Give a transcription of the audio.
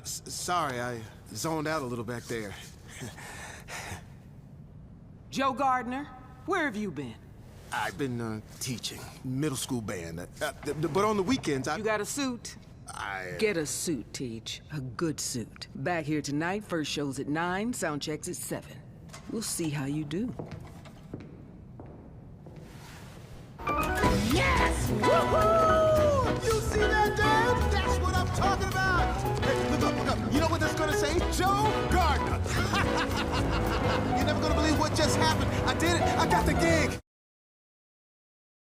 Sorry, I zoned out a little back there. Joe Gardner, where have you been? I've been, teaching. Middle school band. But on the weekends, You got a suit? Get a suit, Teach. A good suit. Back here tonight, first show's at 9, sound checks at 7. We'll see how you do. Yes! Woohoo! You see that, Dad? That's what I'm talking about! Hey, look up. You know what that's gonna say? Joe Gardner! You're never gonna believe what just happened. I did it. I got the gig.